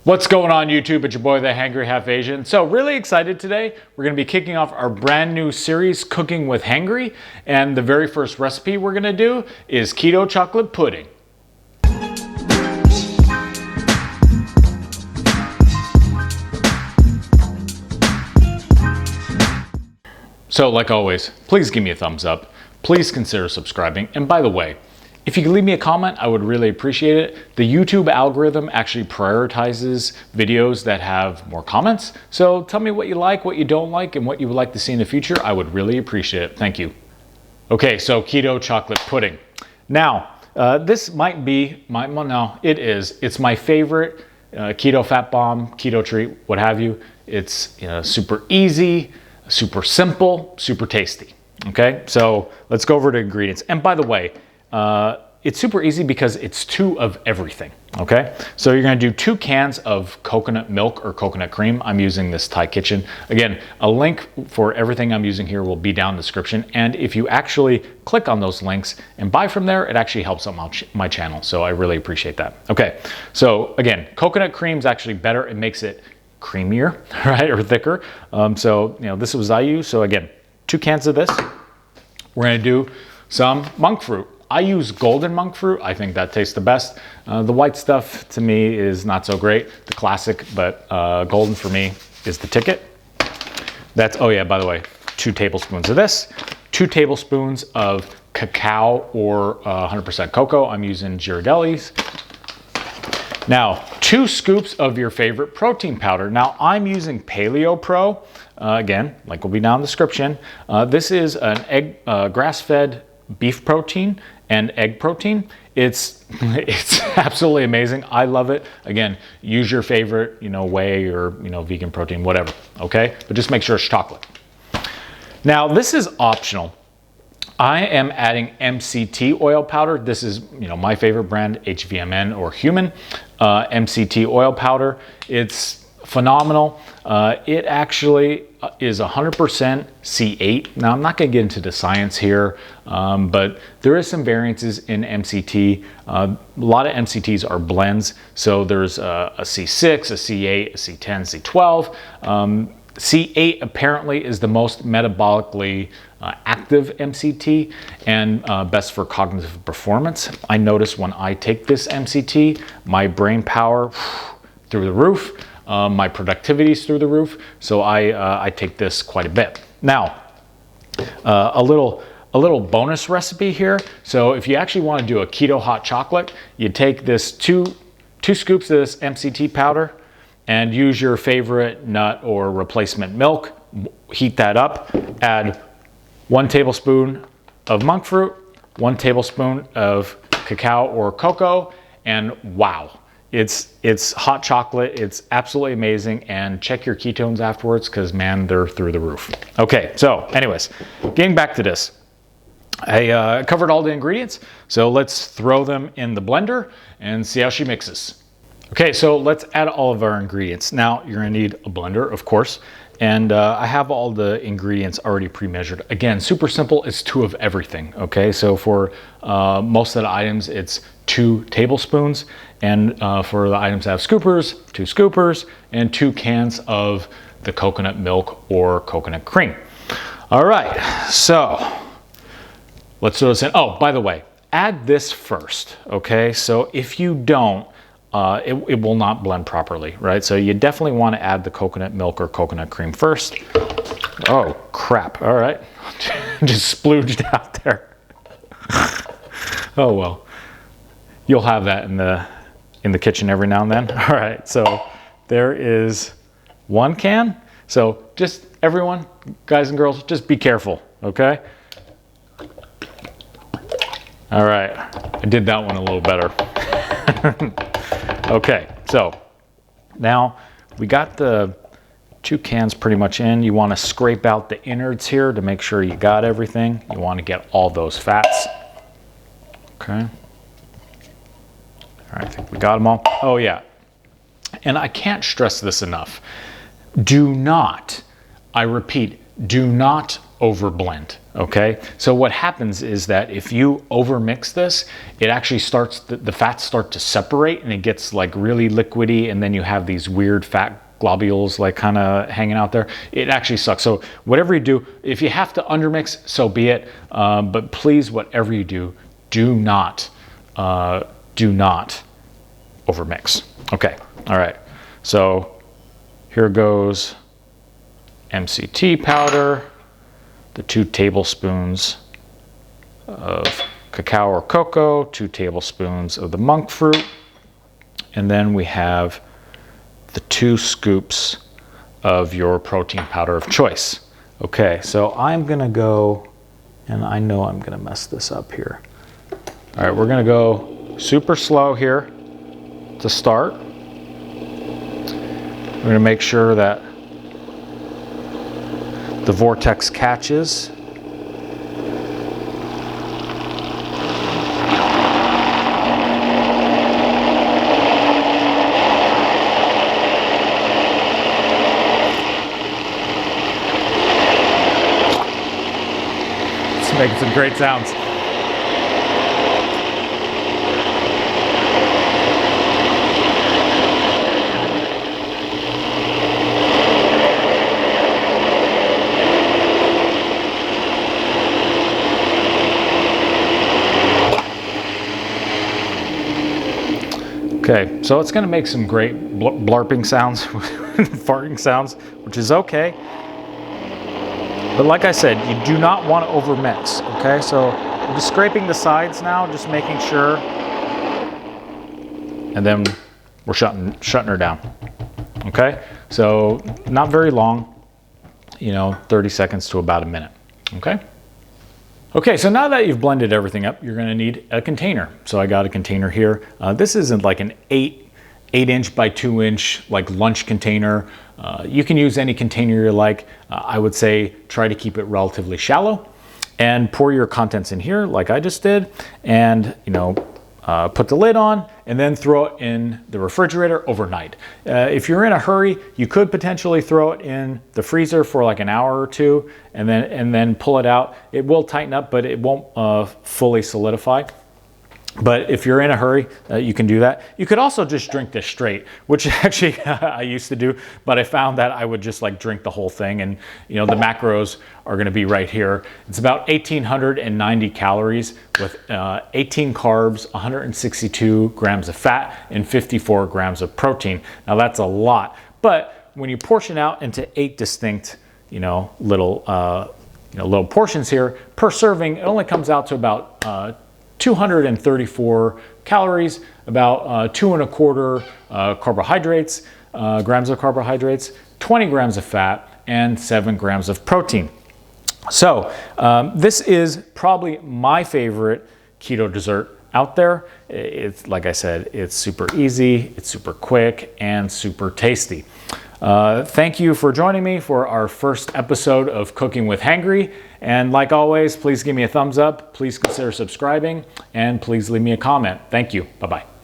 What's going on YouTube? It's your boy, the Hangry Half Asian. So really excited today. We're gonna be kicking off our brand new series, Cooking with Hangry. And the very first recipe we're gonna do is Keto Chocolate Pudding. So like always, please give me a thumbs up. Please consider subscribing. And by the way, if you could leave me a comment, I would really appreciate it. The YouTube algorithm actually prioritizes videos that have more comments. So tell me what you like, what you don't like, and what you would like to see in the future. I would really appreciate it. Thank you. Okay, so keto chocolate pudding. Now, this might be it is. It's my favorite keto fat bomb, keto treat, what have you. It's super easy, super simple, super tasty. Okay, so let's go over to ingredients. And by the way, it's super easy because it's 2 of everything, okay? So you're gonna do 2 cans of coconut milk or coconut cream. I'm using this Thai Kitchen. Again, a link for everything I'm using here will be down in the description. And if you actually click on those links and buy from there, it actually helps out my channel. So I really appreciate that. Okay, so again, coconut cream is actually better. It makes it creamier, right, or thicker. So this is what I use. So again, 2 cans of this. We're gonna do some monk fruit. I use golden monk fruit. I think that tastes the best. The white stuff to me is not so great, the classic, but golden for me is the ticket. That's, oh yeah, by the way, 2 tablespoons of this, 2 tablespoons of cacao or 100% cocoa. I'm using Ghirardelli's. Now, 2 scoops of your favorite protein powder. Now, I'm using PaleoPro. Again, link will be down in the description. This is an egg, grass-fed beef protein and egg protein. It's absolutely amazing. I love it. Again, use your favorite, whey or vegan protein, whatever. Okay, but just make sure it's chocolate. Now, this is optional. I am adding MCT oil powder. This is my favorite brand, H.V.M.N. or H.V.M.N. MCT oil powder. It's phenomenal. It actually is 100% C8. Now, I'm not going to get into the science here, but there is some variances in MCT. A lot of MCTs are blends. So there's a C6, a C8, a C10, C12. C8 apparently is the most metabolically active MCT and best for cognitive performance. I notice when I take this MCT, my brain power through the roof. My productivity is through the roof, so I take this quite a bit. Now, a little bonus recipe here. So if you actually want to do a keto hot chocolate, you take this two scoops of this MCT powder and use your favorite nut or replacement milk. Heat that up. Add 1 tablespoon of monk fruit, 1 tablespoon of cacao or cocoa, and wow. It's hot chocolate. It's absolutely amazing. And check your ketones afterwards because, man, they're through the roof. Okay, so anyways, getting back to this. I covered all the ingredients, so let's throw them in the blender and see how she mixes. Okay, so let's add all of our ingredients. Now, you're gonna need a blender, of course, and I have all the ingredients already pre-measured. Again, super simple, it's 2 of everything, okay? So for most of the items, it's 2 tablespoons, and for the items that have scoopers, 2 scoopers, and 2 cans of the coconut milk or coconut cream. All right, so let's throw this in. Oh, by the way, add this first, okay? So if you don't, it will not blend properly, right? So you definitely want to add the coconut milk or coconut cream first. Oh, crap. All right. Just splooged out there. Oh, well. You'll have that in the kitchen every now and then. All right. So there is 1 can. So just everyone, guys and girls, just be careful, okay? All right. I did that one a little better. Okay, so now we got the 2 cans pretty much in. You want to scrape out the innards here to make sure you got everything. You want to get all those fats. Okay. All right, I think we got them all. Oh yeah, and I can't stress this enough. Do not, I repeat, do not over blend. Okay, so what happens is that if you over mix this, it actually starts, the fats start to separate and it gets like really liquidy, and then you have these weird fat globules like kind of hanging out there. It actually sucks. So whatever you do, if you have to undermix, so be it. But please, whatever you do, do not overmix. Okay, all right. So here goes MCT powder, the 2 tablespoons of cacao or cocoa, 2 tablespoons of the monk fruit, and then we have the 2 scoops of your protein powder of choice. Okay, so I'm gonna go, and I know I'm gonna mess this up here. All right, we're gonna go super slow here to start. We're gonna make sure that the vortex catches. It's making some great sounds. Okay, so it's gonna make some great blarping sounds, farting sounds, which is okay. But like I said, you do not want to overmix, okay? So I'm just scraping the sides now, just making sure. And then we're shutting her down, okay? So not very long, 30 seconds to about a minute, okay? Okay, so now that you've blended everything up, you're gonna need a container. So I got a container here. This isn't like an 8-inch by 2-inch like lunch container. You can use any container you like. I would say try to keep it relatively shallow and pour your contents in here like I just did, and put the lid on and then throw it in the refrigerator overnight. If you're in a hurry, you could potentially throw it in the freezer for like an hour or two and then pull it out. It will tighten up, but it won't fully solidify. But if you're in a hurry, you can do that. You could also just drink this straight, which actually I used to do, but I found that I would just like drink the whole thing, and the macros are gonna be right here. It's about 1,890 calories with 18 carbs, 162 grams of fat, and 54 grams of protein. Now that's a lot, but when you portion out into 8 distinct, little portions here per serving, it only comes out to about 234 calories, about 2¼ carbohydrates, grams of carbohydrates, 20 grams of fat, and 7 grams of protein. So this is probably my favorite keto dessert out there. It's, like I said, it's super easy, it's super quick, and super tasty. Thank you for joining me for our first episode of Cooking with Hangry. And like always, please give me a thumbs up, please consider subscribing, and please leave me a comment. Thank you. Bye-bye.